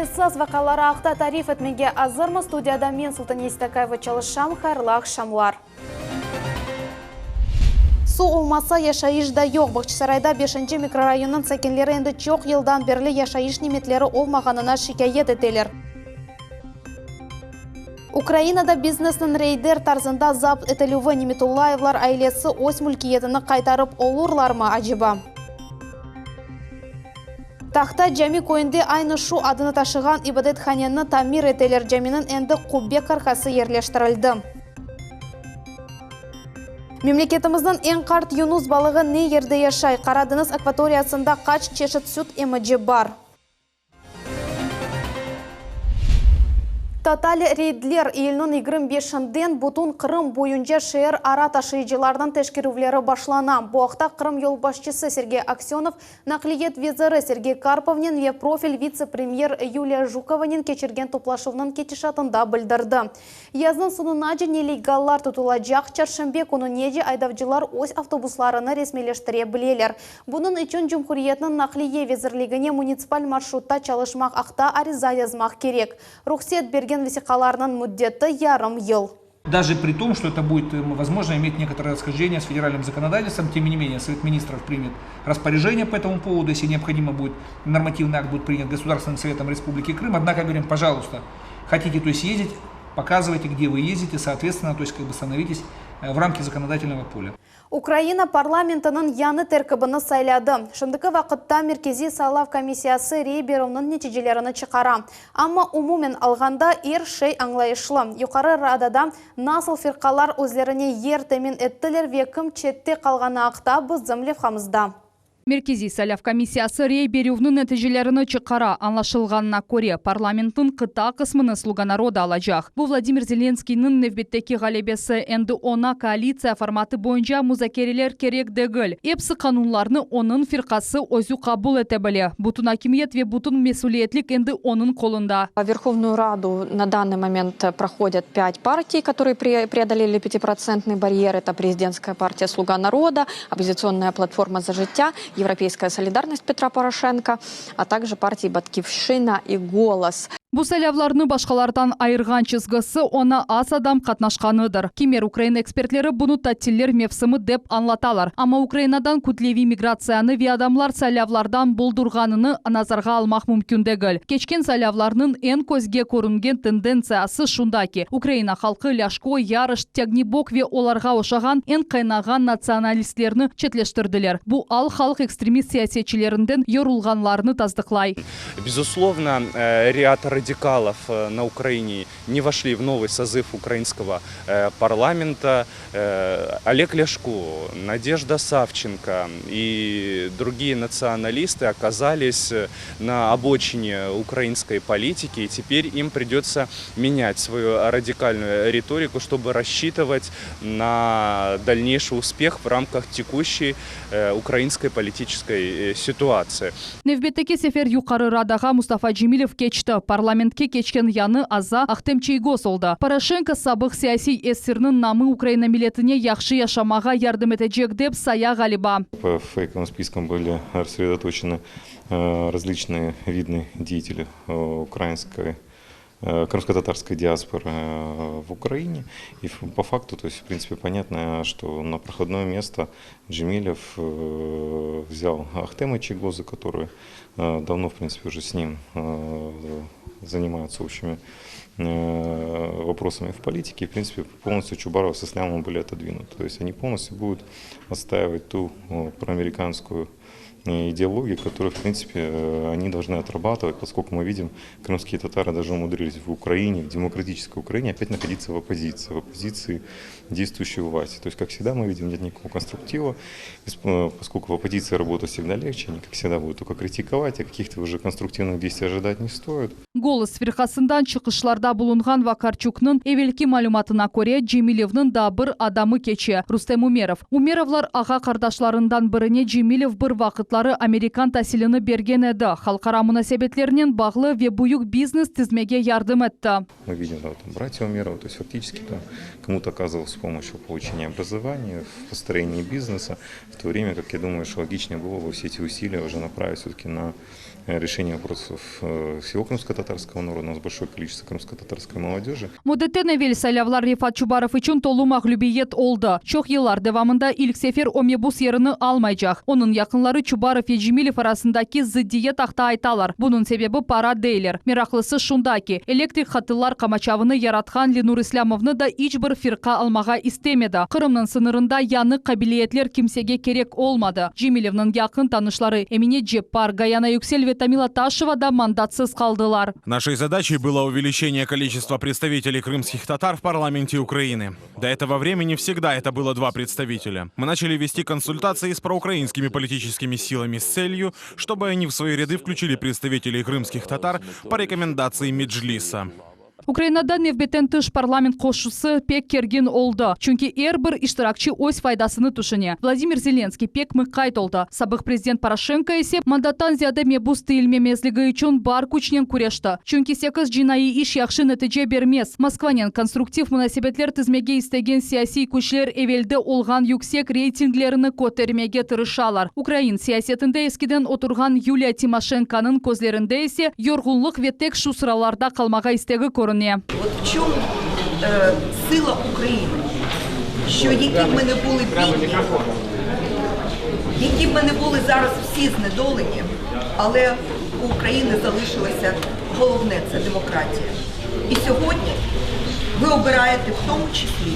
эссаз вакалары ақта тариф етмеге азырмы. Студияда мен Султан Естакаева çalışам, хайырлы ақшамлар. Су олмаса яшайышда yok. Бақчысарайда 5-ші микрорайонның сәкенлері енді жоқ елдан берлі яшайыш неметлері олмағанына шикайет етелер. Украинада бизнесінің рейдер тарзында зап етілуі Неметуллаевлар айлесі ось мүлкиетіні қайтарып олурлар ма ажыба? Тақта Жами көйінде айны шу адыны ташыған ибадет ханенні тамир етелер. Жаминің әнді құббек қарқасы ерлештірілді. Мемлекетіміздің ең қарт Юнус балығы не ерде яшай? Қарадыныз акваториясында қач чешет сүт еміджі бар. Татали рейдлер елінің 25-ден бұтын Қырым бойынша шер ара ташыйчылардан тәшкерулері башлана. Бұақта Қырым елбашчысы Сергей Аксенов, нақлиет визирі Сергей Карповнен ве профиль вице-премьер Юлия Жукованен кечерген топлашывның кетишатында білдірді. Яздың сонына же нелегаллар тұтылажақ чаршымбе күні неде айдавчылар ось автобусларыны ресмелештіре білелер. Бұның үшін Жұмхуриетінің нақлие визирлігіне муниципаль маршрутта çalışмақ ақта ариза язмақ керек. Рұқсет берген весиқаларының мүддеті ярым ел. Даже при том, что это будет, возможно, иметь некоторое расхождение с федеральным законодательством, тем не менее, Совет министров примет распоряжение по этому поводу, если необходимо будет, нормативный акт будет принят Государственным Советом Республики Крым. Однако, говорим, пожалуйста, хотите, то есть ездить, показывайте, где вы ездите, соответственно, то есть становитесь в рамки законодательного поля. Украина парламентінің яны тәркібіні сайлады. Шындықы вақытта Меркези сайлау комиссиясы рейберуның нәтижелеріні чықара. Амма умумен алғанда шей аңлайышлы. Юқары радада насыл фирқалар өзлеріне ертемен әттілер векім четте қалғаны ақта бұздым левхамызда. Меркези сайлау комиссиясы рейберуның нәтижелеріні чықара. Анлашылғанына көре парламенттің қыта қысмыны слуга народа алажақ. Бұл Владимир Зеленскийнің невбеттекі ғалебесі әнді она коалиция форматы бойынша музакерелер керек дегіл. Епсі қанунларны оның фирқасы өзі қабыл етебілі. Бұтын акимиет ве бұтын месулиетлік әнді оның қолында. Верховную Раду на данный момент проходят 5 партий, которые преодолели 5% барьер. Это президентская партия «Слуга народа», оппозиционная платформа «За життя», Европейская солидарность Петра Порошенко, а также партии «Батькивщина» и «Голос». Бұл сайлауларны башқалардан айырған чызгысы она аз адам қатнашқаныдыр. Кемер Украина экспертлері бұны тәттілер мевсімі деп анлаталар. Ама Украинадан күтлеви миграцияны ве адамлар сайлаулардан болдырғаныны назарға алмақ мүмкіндегіл. Кечкен сайлауларының ең көзге көрінген тенденциясы шундаки. Украина халқы ляшко, ярыш, тягнибок ве оларға ошаған ең қайнаған националистлеріні четлештірділер. Бұл ал халық экстремист сиясетчілерінден yorulғанларыны таздықлай. Безусловно, ряд радикалов на Украине не вошли в новый созыв украинского парламента. Олег Ляшко, Надежда Савченко и другие националисты оказались на обочине украинской политики, и теперь им придется менять свою радикальную риторику, чтобы рассчитывать на дальнейший успех в рамках текущей украинской политической ситуации. Невбеттеке сефер юқары радаға Мустафа Джемилев кечті. Парламентке кечкен яны аза ақтемчейго солды. Порошенко сабық сияси эссерінің намы Украина милетіне яқшы яшамаға ярдым етежек деп сая галиба. По фейковым спискам были рассредоточены различные видные деятели крымско-татарской диаспоры в Украине. И по факту, то есть, в принципе, понятно, что на проходное место Джемилев взял Ахтема Чигоза, который давно, в принципе, уже с ним занимаются общими вопросами в политике. И, в принципе, полностью Чубаров с Ислямом были отодвинуты. То есть они полностью будут отстаивать ту проамериканскую идеологии, которую, в принципе, они должны отрабатывать, поскольку мы видим, крымские татары даже умудрились в Украине, в демократической Украине, опять находиться в оппозиции действующей власти. То есть, как всегда, мы видим, нет никакого конструктива, поскольку в оппозиции работать всегда легче, они, как всегда, будут только критиковать, а каких-то уже конструктивных действий ожидать не стоит. Голос фирқасындан чықышларда булунған Вакарчукның эвелки малюматына көре Джемилевның да бір адамы кече, Рустем Умеров. Умеровлар аға қардашларындан біріне Джемилев бір вақыт заводлары американ тәсіліні берген еді. Халқара мұнасебетлерінен бағлы ве буюк бизнес тізмеге ярдым етті. Мы видим, да, там братья Умерова, то есть фактически там кому-то оказывалось с помощью получения образования, в построении бизнеса, в то время как я думаю, что логичнее было бы все эти усилия уже направить все-таки на решение вопросов всего крымско-татарского народа. У нас большое количество крымско-татарской молодежи. Мудеттен evvel сайлавлар Рифат Чубаров үшін толу мағлюбиет oldu. Çok yıllar devamında ilk sefer omnibus yerini almayacak. Onun yakınları Чубаров ve Cemilov arasındaki ziddiyet akta aytalar. Bunun sebebi para değiller. Meraklısı şundaki, elektrik hatıllar kamaçavını yaratkan Ленур Исламовны da hiçbir firqa almağa istemedi. Kırım'ın sınırında yanık kabiliyetler kimsege gerek olmadı. Cemilov'nın yakın tanışları Emine Cebbar, Gayana Yüksel ve Тамила Ташева da mandatsız kaldılar. Нашей задачей было увеличение количества представителей крымских татар в парламенте Украины. До этого времени всегда это было 2 представителя. Мы начали вести консультации с проукраинскими политическими силами с целью, чтобы они в свои ряды включили представителей крымских татар по рекомендации Меджлиса. Ukraynada nevbeten tış parlament koşusu pek kergin oldu. Çünkü bir iştirakçı öz faydasını düşünüyor. Vladimir Zelenskiy pek mıkkayt oldu. Sabık prezident Poroshenko ise mandattan ziyade mebus değilmemezliği için bar kuçnen kureşti. Çünkü 8 cinayi iş yaxşı netice bermez. Moskvaның konstruktiv münasebetler tizmege istegen siyasi güçler evvelde olgan yüksek reytinglerini kotermege tırışalar. Ukrayn siyasetinde eskiden oturgan Yulia Timoshenko'nun gözlerinde ise yorgunluk ve tek şu sıralarda kalmağa istegi görünüyor. От в чому сила України, що які б ми не були бідні, які б ми не були зараз всі знедолені, але у України залишилося головне – це демократія. І сьогодні ви обираєте в тому числі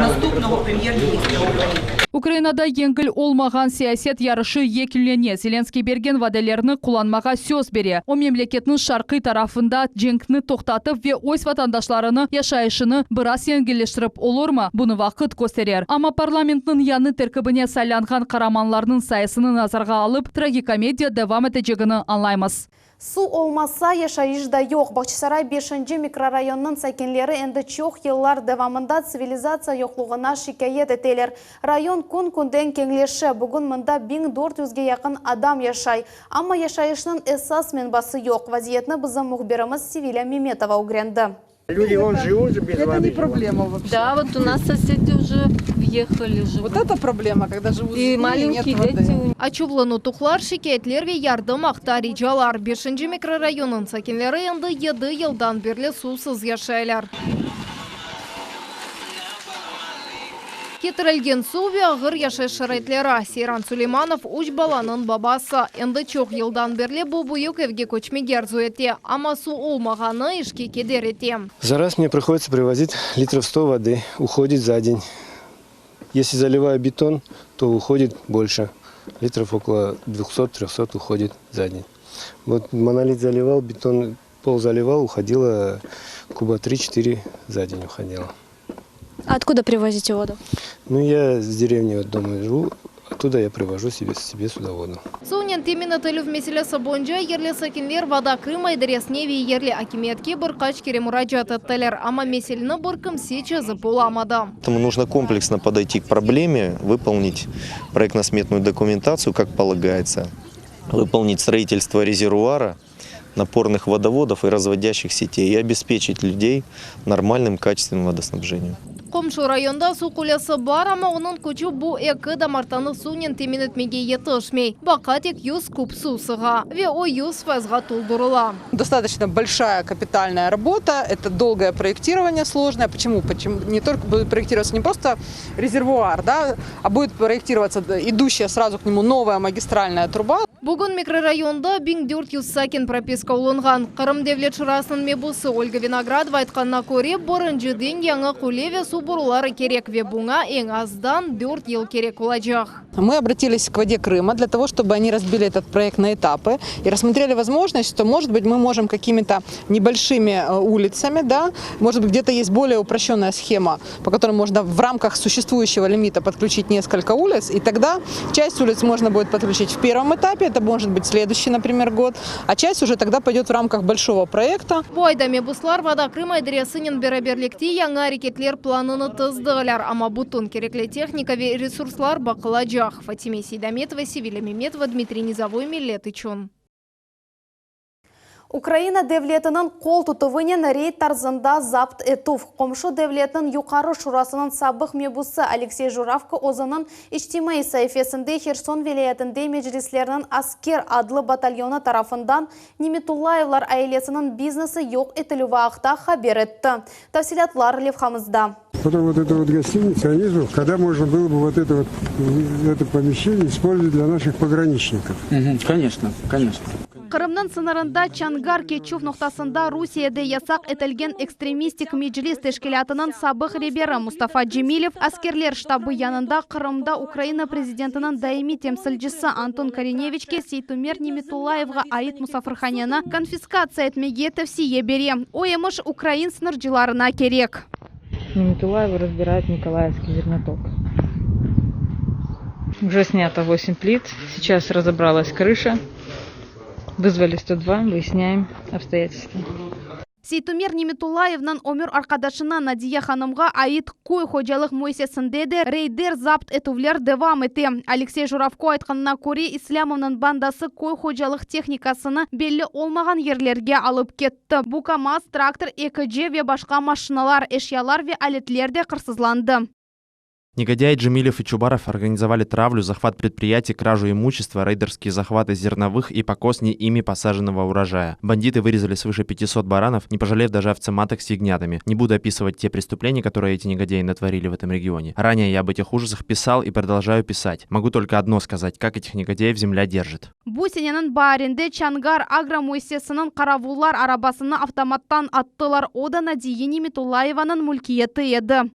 наступного прем'єр-міністра України. Ukraynada yengil olmagan siyaset yarışı yekünleniyor. Zelenskiy bergen vadelerini kullanmağa söz beri. O memleketin şarkı tarafında cenkni toxtatıp ve öz vatandaşlarını yaşayışını biraz yengilleştirip olur mu? Bunu vakit gösterir. Ama parlamentin yanı terkibine saylangan karamanlarının sayısını nazarga alıp tragikomediya devam edeceğini anlayımız. Su olmazsa yaşayış da yok. Bahçesaray 5. mikrorayonunun sakinleri endi çok yıllar devamında sivilizasiya yokluğuna şikayet eteler. Rayon kun-kunden kengleşi. Bugün mında 1400'ge yakın adam yaşay. Ama yaşayışının esas menbası yok. Vaziyetini bizim muhbirimiz Sevilla Memetova öğrendi. Люди вон живут же без воды. Это не проблема вообще. Да, вот у нас соседи уже въехали. Вот это проблема, когда живут И маленькие дети. Ачувлану тухлар şikayetler ve yardım aktar ricalar. 5. mikrorayonun sakinleri endi 7 yıldan beri susuz yaşaylar. Ketirilgen su ve ağır yaşayış şaraytları. Seyran Süleymanov 3 balanın babası. Endi çok yıldan beri bu büyük evge köçmege arzu etti. Ama su olmağını işki keder etti. За раз мне приходится привозить литров 100 воды, уходит за день. Если заливаю бетон, то уходит больше. Литров около 200-300 уходит за день. Вот монолит заливал, бетон пол заливал, уходило куба 3-4 за день уходило. А откуда привозите воду? Ну, я с деревни вот дома живу, оттуда я привожу себе сюда воду. Сонен темені тылыв меселесі бойынша ерлі сакинлер вода Крыма идаресіне ве ерлі акиметке бір қач кере мұраджат еттілер, ama meселені бір кімсе чезіп боламады. Поэтому нужно комплексно подойти к проблеме, выполнить проектно-сметную документацию, как полагается, выполнить строительство резервуара, напорных водоводов и разводящих сетей и обеспечить людей нормальным качественным водоснабжением. Komşu rayonda su kulesi var ama onun küçü bu eki damartanı suyun temin etmege yetişmey. Bakatek 100 куб su sığa ve o 100% toldurula. Достаточно большая капитальная работа, это долгое проектирование сложное. Почему? Почему не только будет проектироваться не просто резервуар, да, а будет проектироваться идущая сразу к нему новая магистральная труба. Bugün mikrorayonda 1400 sakin propiska olungan. Kırım devlet şurasının mebusu Olga Vinogradova aytkanına göre birinchiden yangi kule ve su boruları kerek ve buna en azdan 4 yıl kerek olacak. Мы обратились к воде Крыма для того, чтобы они разбили этот проект на этапы и рассмотрели возможность, что, может быть, мы можем какими-то небольшими улицами, да, может быть, где-то есть более упрощенная схема, по которой можно в рамках существующего лимита подключить несколько улиц, и тогда часть улиц можно будет подключить в первом этапе, это может быть следующий, например, год, а часть уже тогда пойдет в рамках большого проекта. Bu ayda mebuslar вода Крыма идаресinin beraberlikte yangi hareketler planı сыныны тыздығылар, ама бутун кереклі техникаве ресурслар бақылажақ. Фатиме Сейдаметова, Севиля Меметова, Дмитрий Низовой, Милет Ичун. Украина девлетінің қол тұтывынен рейд тарзында запт етув. Қомшы девлетінің юқары шурасының сабық мебусы Алексей Журавка озының іштимай сайфесінде Херсон велиетінде меджлислерінің аскер адлы батальоны тарафындан Ниметуллаевлар айлесінің бизнесі yok етілуі ақта хабер етті. Тавсилатлар левхамызда. Потом вот эта вот гостиница, внизу, когда можно было бы вот это помещение использовать для наших пограничников. Конечно, конечно. Қырымның сынырында Чангар кечув ноқтасында Русияда ясақ етілген экстремистик меджлис тешкелятының сабық ребері Мустафа Джемилев аскерлер штабы янында Қырымда Украина президентінің даими темсілжісі Антон Кореневичке Сейтумер Ниметуллаевға айт Мусафырханяны конфискация етмеге тәвсие бере. Ойымыш Украин сыныржыларына керек. Ниметуллаева разбирает Николаевский зерноток. Уже снято 8 плит, сейчас разобралась крыша. Вызвали 102, выясняем обстоятельства. Сейтумер Ниметуллаевнан өмір арқадашына Надия ханымға айт кой хожалық мойсесінде де рейдер запт етувлер девам ете. Алексей Журавко айтқанына көре Ислямовның бандасы кой хожалық техникасыны белі олмаған ерлерге алып кетті. Бұ КамАЗ, трактор, ЭКЖ ве башқа машиналар, эшялар ве алетлер де қырсызланды. Негодяи Джемилев и Чубаров организовали травлю, захват предприятий, кражу имущества, рейдерские захваты зерновых и покос не ими посаженного урожая. Бандиты вырезали свыше 500 баранов, не пожалев даже овцематок с ягнятами. Не буду описывать те преступления, которые эти негодяи натворили в этом регионе. Ранее я об этих ужасах писал и продолжаю писать. Могу только одно сказать, как этих негодяев земля держит. Бусинянын баринде Чангар агромойсесінің қаравулар арабасыны автоматтан аттылар. Ода Надия Ниметуллаеваның мүлкиеті еді.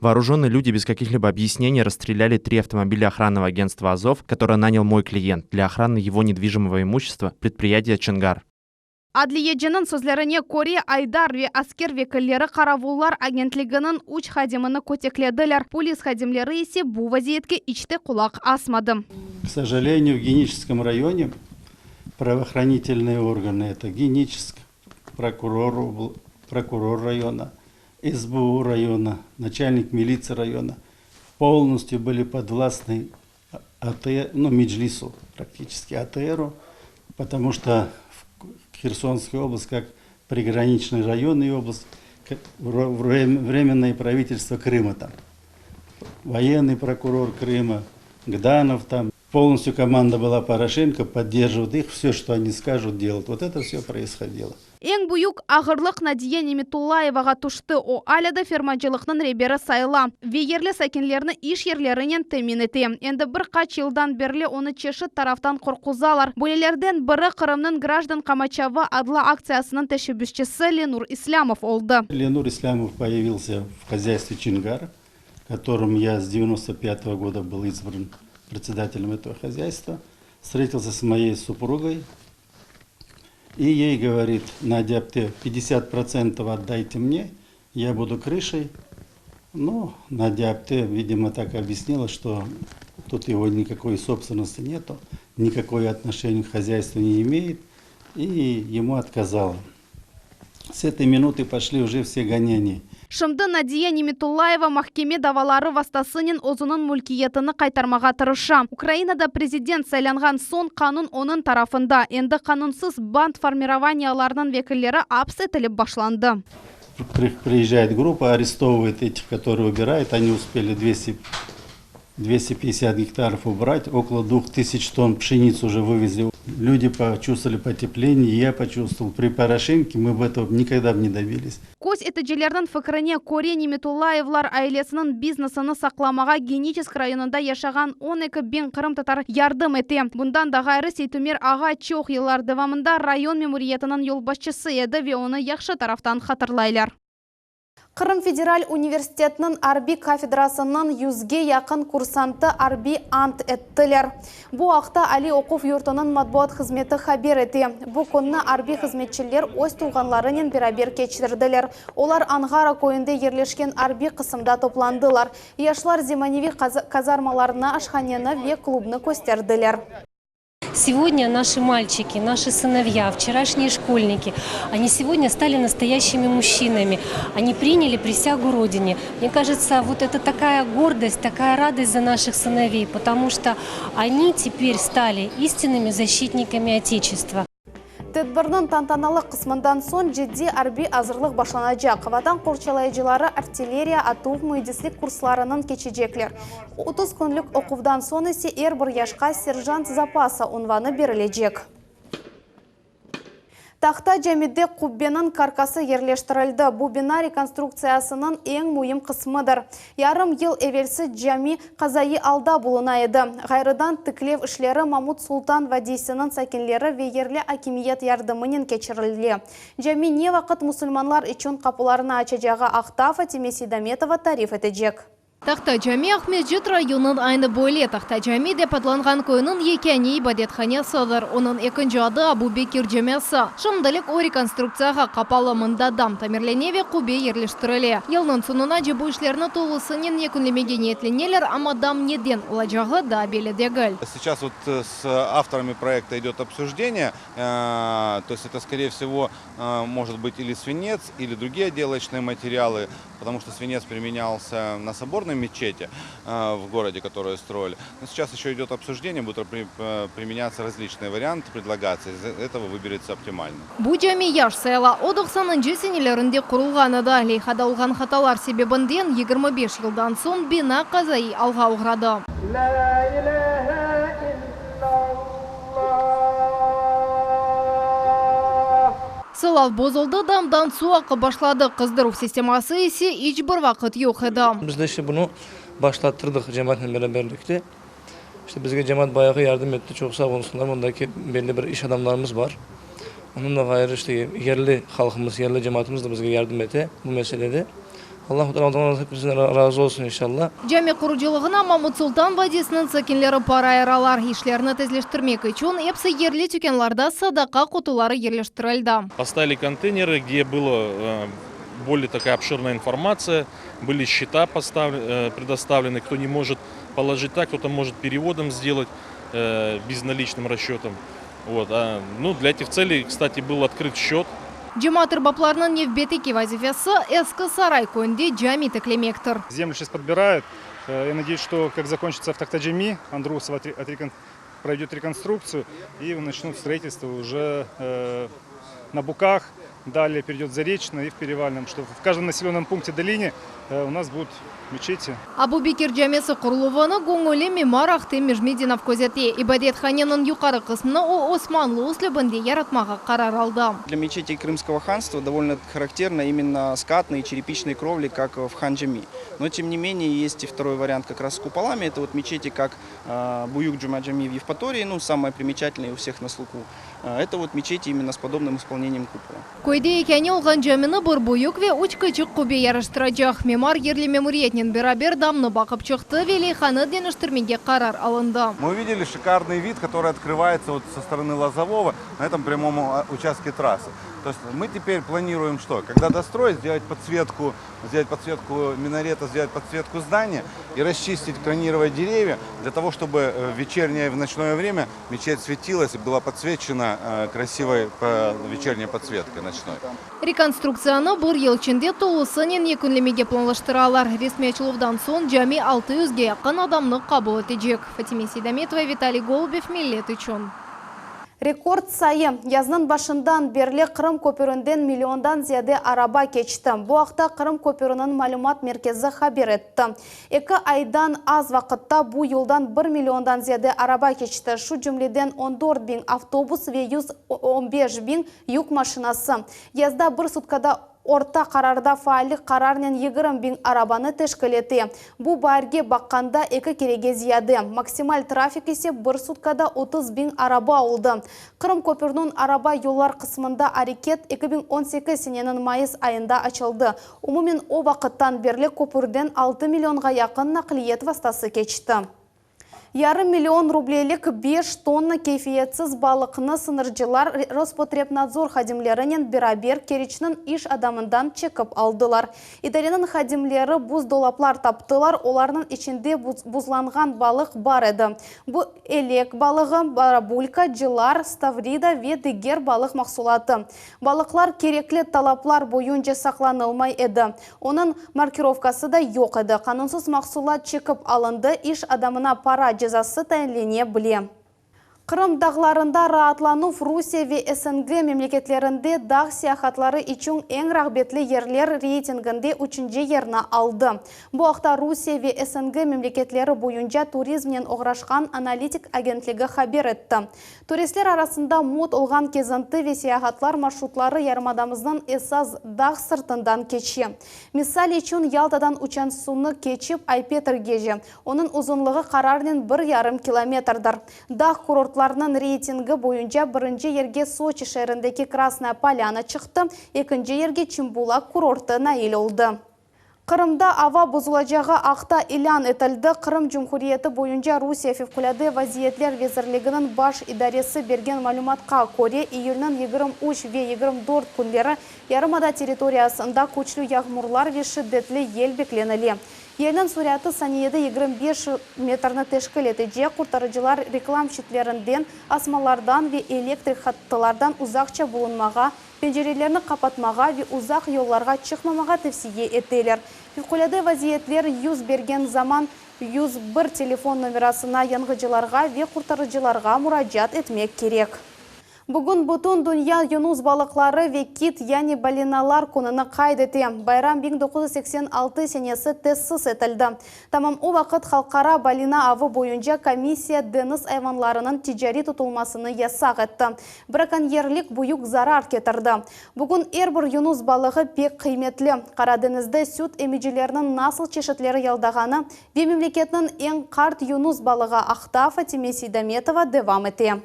Вооруженные люди без каких-либо объяснений расстреляли 3 автомобиля охранного агентства «Азов», которое нанял мой клиент для охраны его недвижимого имущества, предприятия «Чангар». Адлиеджінің сөзлеріне көре Айдар ве аскер векілері қаравулар агентлігінің үш хадимыны көтекледілер. Полис хадимлері есе бұ вазиетке ичте құлақ асмады. К сожалению, в Геническом районе правоохранительные органы, это Геническ, прокурор района, СБУ района, начальник милиции района полностью были подвластны Меджлису, практически АТРу, потому что Херсонская область, как приграничный район и область, как временное правительство Крыма там. Военный прокурор Крыма, Гданов там. Полностью команда была Порошенко, поддерживает их, все, что они скажут, делать. Вот это все происходило. Ең бұйық ағырлық Надия Ниметуллаеваға тұшты. О аляда фермачылықның ребері сайла. Вейерлі сәкенлеріні иш ерлерінен тәмин ете. Енді бір қач елдан берлі оны чеші тарафтан қорқузалар. Бөлелерден бірі Қырымның граждан Камачавы адла акциясының тәшібішчісі Ленур Ислямов олды. Ленур Ислямов появился в хозяйстве Чангар, которым я с 95 года был избран председателем этого хозяйства. Встретился с моей супругой. И ей говорит: Надя, ты 50% отдайте мне, я буду крышей. Ну, Надя Апте, видимо, так объяснила, что тут его никакой собственности нету, никакого отношения к хозяйству не имеет, и ему отказала. С этой минуты пошли уже все гонения. Шымды Надия Ниметуллаева махкеме давалары вастасынен озының мүлкиетіні қайтармаға тырыша. Украинада президент сайланған сон қанун оның тарафында. Енді қанунсыз банд формированияларының векілері апсы етіліп башланды. Приезжает группа, арестовывает этих, которые убирают. Они успели 250 гектаров убрать, около 2000 тонн пшеницы уже вывезли. Люди почувствовали потепление, я почувствовал. При Порошенке мы бы этого никогда бы не добились. Көз етіджелердің фікіріне көре Ниметуллаевлар айлесінің бизнесіні сақламаға Геническ районында яшаған 12 бен Қырым татар ярдым ете. Бұндан да ғайры Сейтумер аға чоқ еллар девамында район мемориетінің yolbaşçысы еді ве оны яқшы тарафтан хатырлайлар. Қырым Федераль университетінің Арби кафедрасының 100-ге яқын курсанты Арби ант еттілер. Бұ ақта Али оқув юртының матбуат қызметі хабер еті. Бұ күнні Арби қызметчілер өз туғанларының берабер кечірділер. Олар Аңғара койында ерлешкен Арби қысымда топландылар. Яшылар Зиманеви казармаларына ашханені ве клубны көстерділер. Сегодня наши мальчики, наши сыновья, вчерашние школьники, они сегодня стали настоящими мужчинами. Они приняли присягу Родине. Мне кажется, вот это такая гордость, такая радость за наших сыновей, потому что они теперь стали истинными защитниками Отечества. Тедбірдің тантаналық қысмындан сон жедде арби азырлық башланacak. Ватан қорчалайжылары артиллерия атуық mühendislik курсларының кечежеклер. 30 күнлік оқудан сон есе бір яшқа сержант запаса унваны берілежек. Тақта жәмеде құббенің каркасы ерлештірілді. Бұл бина реконструкциясының ең мұйым қысмыдыр. Ярым ел эвелсі жәми қазайы алда бұлына еді. Ғайрыдан тіклев ішлері Мамут Султан Вадисінің сәкенлері вейерлі акимиет ярдымынен кечірілді. Жәми не вақыт мұсылманлар үшін қапыларына ачажаға ақта Фатиме Сейдаметова тариф етежек. Тақта Жами Ахмеджит районын айны бойле Тақта Жами деп адланған көйінің екені ибадетханесыдыр. Оның екінші ады Абу Бекир Жемесі. Шымдылық о реконструкцияға қапалы мындадам тамерленеве құбе ерлештіріле. Елнын сұнына жебу ішлеріні толысынен екінлемеге ниетленелер, ама дам неден олажағы да беледегіл. Сейчас вот с авторами проекта идет обсуждение, то есть это, скорее всего, может быть или свинец, или другие отделочные материалы, потому что свинец применялся на соборной мечети в городе, которую строили. Но сейчас еще идет обсуждение, будут применяться различные варианты, предлагаться, из этого выберется оптимально. Бу жами яш сайла 90-нчы сенелерінде құрылғаны да лейхада олған хаталар себебінден 25 жылдан соң бина қазайы алға ұғрады. Сылав бозылды дамдан суақы башлады. Қыздыру системасы есе еш бір вақыт yok еді. Біз bunu başlattırdık cemaatle beraberlikte. Bizge cemaat bayağı yardım etti. Çok sağ olsunlar. Ondaki belli bir iş adamlarımız var. Onunla gayrı yerli halkımız, yerli cemaatimiz de bizge yardım etti bu meselede. Allah hepimizden razı olsun inşallah. Жами құружилығына Мамут Султан Вадисінің сәкенлері пара айралар ешлеріні тезлештірмек үшін епсі ерлі тюкенларда садақа құтылары ерлештірілді. Поставили контейнеры, где была более такая обширная информация, были счета предоставлены, кто не может положить так, кто-то может переводом сделать безналичным расчетом. Вот. Для этих целей, кстати, был открыт счет. Жематыр бапларының невбетеки вазифесі эскі сарай көнде жами тіклемектір. Землю сейчас подбирают. Я надеюсь, что как закончится в Тахтаджами, Андрусов пройдет реконструкцию и начнут строительство уже на Буках. Далее перейдет Заречное и в Перевальном, что в каждом населенном пункте долине у нас будут мечети. Абу Бекир Жамесі құрылығыны көңілі мемар Ахтем Межмединов көзетте. Ибадетханенің юқары қысмыны о Османлы услебінде яратмаға қарар алды. Для мечетей Крымского ханства довольно характерно именно скатные черепичные кровли, как в Хан-Джами. Но тем не менее есть и второй вариант как раз с куполами. Это вот мечети, как Буюк-Джума-Джами в Евпатории, самое примечательное у всех на слуху. Это вот мечети именно с подобным исполнением купола. Көйде екені олған жамыны бір бұйық ве үчкічік құбе ярыштырacak. Мемар ерлі мемуриетнен берабер дамны бақып чықты велейханы деніштірмеге қарар алынды. Мы увидели шикарный вид, который открывается вот со стороны Лозового на этом прямом участке трассы. То есть мы теперь планируем что? Когда достроить, сделать подсветку минарета, сделать подсветку здания и расчистить, кронировать деревья для того, чтобы в вечернее и в ночное время мечеть светилась и была подсвечена красивой вечерней подсветкой ночной. Реконструкцияны бір ел ішінде толысынен екінлемеге планлаштыралар. Ресми açылудан соң жами 600-ге яқын адамны қабыл етежек. Фатиме Сейдаметова, Виталий Голубев, Миллет үшін. Рекорд сайы. Язнын башындан берлі Қырым көпірінден миллиондан зияде араба кечті. Бұл ақта Қырым көпірінің малумат меркезі хабер етті. 2 айдан аз вақытта бұл елдан 1 миллиондан зияде араба кечті. Шу жүмледен 14 бин автобус ве 115 бин юк машинасы. Язда бір суткада орта қарарда фааллық қарарнен 20 бин арабаны тешкілеті. Бұл байырге баққанда 2 кереге зияды. Максимал трафик есе бір суткада 30 бин араба олды. Қырым көпірінің араба yollar қысмында арекет 2018 сененің майыс айында açıldı. Умумен о вақыттан берлі көпірден 6 миллионға яқын нақлиет вастасы кечті. Ярым миллион рублейлік 5 тонна кейфиетсіз балықны сыныржылар Роспотребнадзор хадимлерінен бірабер керечінің иш адамындан чекіп алдылар. Идаренің хадимлері буз долаплар таптылар, оларының ішінде бузланған балық бар еді. Бұл элек балығы, барабулька, джилар, ставрида ве дегер балық мақсулаты. Балықлар кереклі талаплар бойынша сақланылмай еді. Оның маркировкасы да жоқ еді. Қанунсыз мақсулат чекіп алынды, иш адамына пара жазасы тәйінлене біле. Қырым дағларында раатланув Русия ве СНГ мемлекетлерінде даг сияхатлары ичун ең рағбетлі ерлер рейтингінде 3-ші ерні алды. Бұл ақта Русия ве СНГ мемлекетлері бойынша туризмнен оғрашқан аналитик агентлігі хабер етті. Туристер арасында мод олған кезінті ве сияхатлар маршрутлары ярмадамыздың эсаз даг сыртындан кече. Мисал ичун Ялтадан учансуны кечіп Айпетр геже. Оның ұзынлығы қарарнен 1,5 километрдар. Даг курортларының рейтингі бойынша бірінші ерге Сочи шәріндегі Красная Поляна чықты, екінші ерге Чембулак курорты наил олды. Қырымда ава бұзылажаға ақта илян етілді. Қырым Жұмхуриеті бойынша Русия февкуляды вазиетлер везірлігінің баш идаресі берген малюматқа көре июльнің 23 ве 24 күндері ярымада территориясында көчлі яғмурлар ве шиддетлі ел бекленілі. Елінің суряты саниеді 25 метрні тешкіл етеже құртарыжылар реклам шитлерінден, асмалардан ве электрик хаттылардан ұзақча болынмаға, пенжерелеріні қапатмаға ве ұзақ yolларға чықмамаға тевсие етелер. Февкуляды вазиетлер юз берген заман 101 телефон номерасына яңғыжыларға ве құртарыжыларға мұраджат етмек керек. Бүгін бұтын дүния юнус балықлары ве кит, яни балиналар күніні қайдеті. Байрам 1986 сенесі тессіз етілді. Тамам о вақыт халқара балина авы бойынша комиссия дeniz айванларының тижари тұтылмасыны ясақ етті. Браконьерлік бұйық зарар кетірді. Бүгін әрбір юнус балығы пек қиметлі. Қараденізді сүт эмеджелерінің насыл чешетлері ялдағаны ве мемлекетінің ең қарт юнус балыға Ақта Фатиме Сейдаметова девам ете.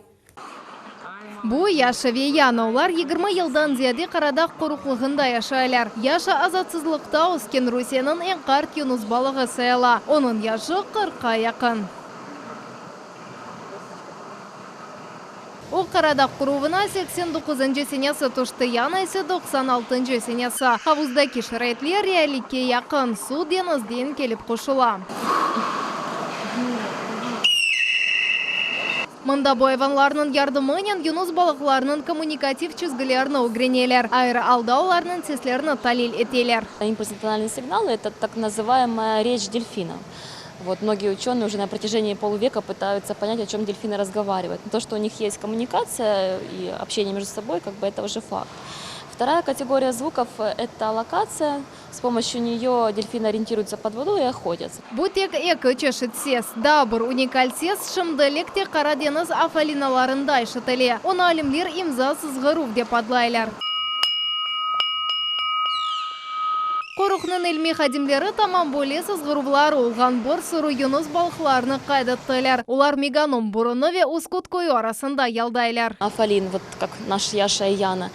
Бұл яшы ве янаулар 20 елдан зияде қарадақ қорықлығында яшайлар. Яшы азатсызлықта оскен Русияның ең қарт юнус балығы сайла. Оның яшы 40-қа яқын. О қарадақ құруына 89-й сенесі тұшты, яна есе 96-й сенесі. Хавузда кешірайтлер реаликке яқын су денізден келіп қошыла. Мында бойванларының ярдымынен юнус балықларының коммуникатив чүзгілеріні угренелер, айры алдауларының сеслеріні талил етелер. Импульсный тональный сигнал – это так называемая речь дельфинов. Вот многие ученые уже на протяжении полувека пытаются понять, о чем дельфины разговаривают. Но то, что у них есть коммуникация и общение между собой, как бы это уже факт. Вторая категория звуков – это локация. С помощью нее дельфины ориентируются под водой и охотятся. Бутек экі чешет сес. Дабыр уникаль сес шымдылекте қара деңіз афалиналарында шытыле. Оны алимлер имзасыз ғырув деп адлайлар. Қорықның ilmi хадимлері тамам болесіз ғырувлары олған бір сұру юнус балықларыны қайдаттылар. Олар меганом бұрыны ве ускут кою арасында ялдайлар. Афалин, вот как наш Яша и Яна,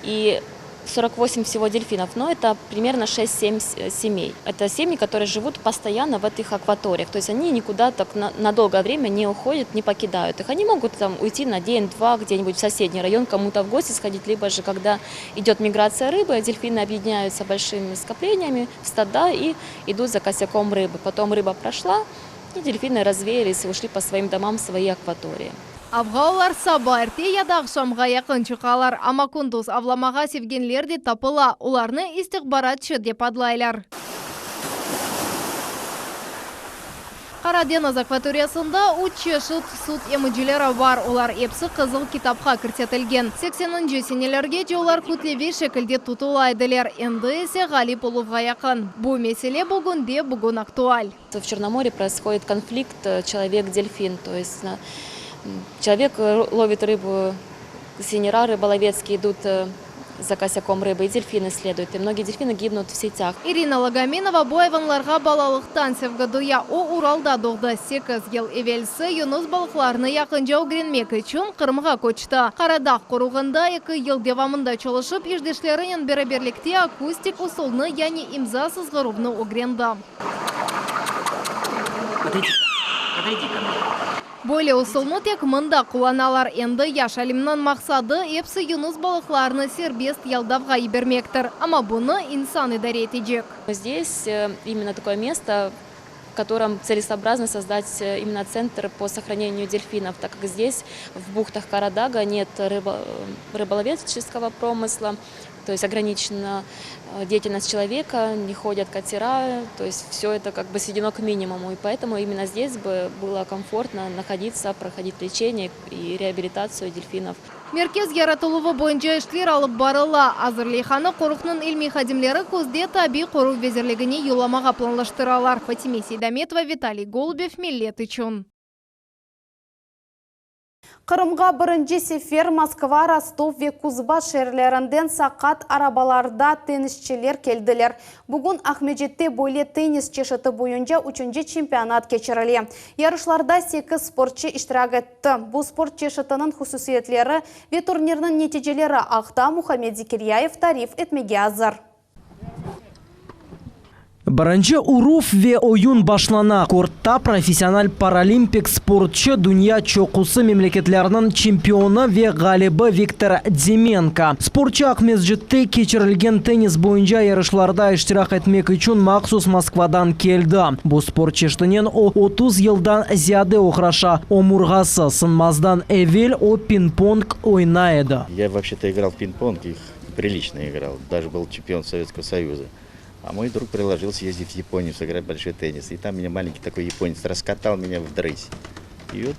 и 48 всего дельфинов, но это примерно 6-7 семей. Это семьи, которые живут постоянно в этих акваториях. То есть они никуда так на долгое время не уходят, не покидают их. Они могут там уйти на день-два где-нибудь в соседний район, кому-то в гости сходить, либо же, когда идет миграция рыбы, дельфины объединяются большими скоплениями в стада и идут за косяком рыбы. Потом рыба прошла, и дельфины развеялись и ушли по своим домам в свои акватории. Авғаулар саба әрте ядағы шамға яқын чықалар. Ама күндіз авламаға севгенлер де тапыла. Оларны истиқбаратшы деп адлайлар. Қара деңіз акваториясында 3 чешет суд эміджілері бар. Олар епсі қызыл китапқа кіртетілген. 80-нче сенелерге жолар күтлеве шекілде тұтылайдылар. Енді есе ғали полуға яқын. Бұл меселе бүгін актуаль. В Черноморье происходит конфликт человек-дельфин. То есть человек ловит рыбу, сенера, рыболовецкие идут за косяком рыбы, и дельфины следуют. И многие дельфины гибнут в сетях. Ирина Лагаминова бойванларға балалықтан севгадуя о Уралда доғда 8 ел евелсі юнус балықларыны яқын жау гренмек үшін Қырымға көчті. Қарадақ құруғында 2 ел девамында чолышып, еждешлерінен береберлікте акустик усылны, яни имзасыз ғырубны угренді. Подойди ко мне. Бойле усылны тек мында куланалар энді яш алимнан мақсады эпсі юнус балықларны сербест ялдавға ибермектір. Ама бұны инсан идаре етежек. Здесь именно такое место, в котором целесообразно создать именно центр по сохранению дельфинов, так как здесь, в бухтах Карадага, нет рыболовецкого промысла, то есть ограничена деятельность человека, не ходят катера, то есть все это как бы сведено к минимуму, и поэтому именно здесь бы было комфортно находиться, проходить лечение и реабилитацию дельфинов. Меркез яратылығы бойынша ішлер алып барыла. Азырлейханы қорықның ilmi хадимлері көзде таби қору везерлігіне юламаға планлаштыралар. Фатиме Сейдаметова, Виталий Голубев, Миллет үшін. Қырымға бірінші сефер Москва, Ростов ве Кузбасс шерлерінден сақат арабаларда теннисчілер келділер. Бүгін Ахмеджетте бойле теннис чешіті бойынша 3-ші чемпионат кечірілі. Ярышларда 8 спортчы иштирак етті. Бұл спорт чешітінің хусусиетлері ве турнирінің нетижелері Ақта Мухаммед Зикирияев тариф етмеге азыр. Бірінші уруф ве ойын башлана. Кортта профессионал паралимпик спортчы дүния чоқусы мемлекетлерінің чемпионы ве ғалибы Виктор Деменко. Спортчы Ахмеджетте кечірілген теннис бойынша ярышларда иштирак етмек үшін мақсус Москвадан келді. Бұл спорт чештінен 30 елдан зияды оқраша омурғасы сынмаздан эвел о пинг-понг ойнайды. Я вообще-то играл в пинг-понг, их прилично играл. Даже был чемпион Советского Союза. А мой друг предложил съездить в Японию, сыграть большой теннис. И там меня маленький такой японец раскатал меня в дрысь. И вот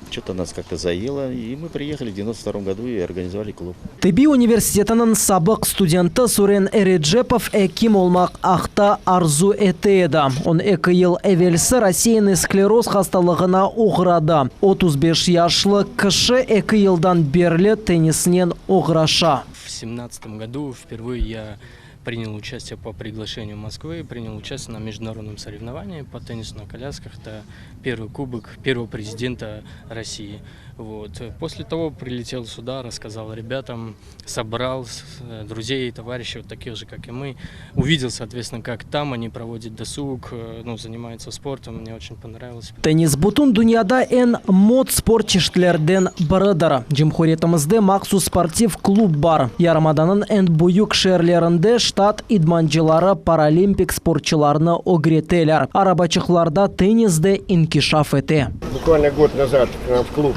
что-то нас как-то заело. И мы приехали в 92 году и организовали клуб. Тиби университетінің сабық студенті Сурен Эреджепов әким олмақ ақта арзу етеді. Он 2 ел әвелсі рассеянный склероз хасталығына оғырады. 35 яшлы кіші 2 елдан берлі теннисінен оғыраша. В 2017 году впервые я принял участие по приглашению Москвы, принял участие на международном соревновании по теннису на колясках. Это первый кубок первого президента России. Вот. После того прилетел сюда, рассказал ребятам, собрал друзей и товарищей, вот таких же, как и мы. Увидел, соответственно, как там они проводят досуг, занимаются спортом. Мне очень понравилось. Теннис бутун дүнияда эн мод спорт чештілерден бірідір. Жемхуретімізде мақсус спортив клуб бар. Ярмаданын эн буюк шерлерінде штат идманчылары паралимпик спортчыларны огретелер. Арабачықларда теннисде инкишаф ете. Буквально год назад к нам в клуб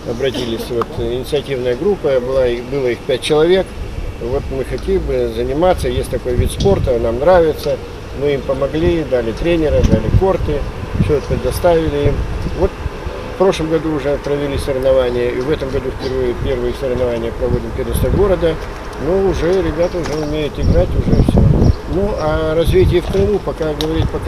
обратились инициативная группа, было их 5 человек. Вот мы хотим заниматься, есть такой вид спорта, нам нравится. Мы им помогли, дали тренера, дали корты, все это предоставили им. Вот в прошлом году уже провели соревнования, и в этом году впервые первые соревнования проводим первенство города. Ну, уже ребята уже умеют играть, уже все. Ну, а развитие в Крыму пока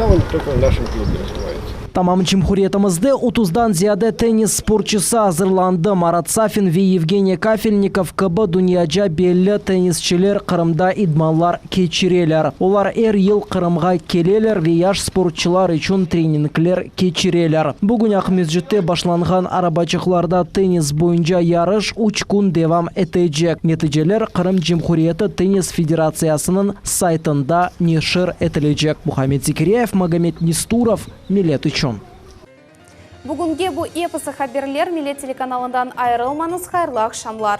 он только в нашем клубе развивается. Тамам Жемхуретімізде 30-дан зияде теннис спортчысы азырланды. Марат Сафин ве Евгений Кафельников кыбы дүнияджа белі теннисчілер Қырымда идманлар кечірелер. Олар ел Қырымға келелер ве яш спортчылар үшін тренинглер кечірелер. Бүгін Ахмеджетте башланған арабачықларда теннис бойынша ярыш 3 күн девам етежек. Нетижелер Қырым Жемхуреті теннис федерациясының сайтында нешір етілежек. Мухаммед Зикирияев, Магомед Нестуров, Миллет үшін. Бүгінге бұл эпосы хаберлер Миллет телеканалындан айырылмаңыз, хайырлы ақшамлар.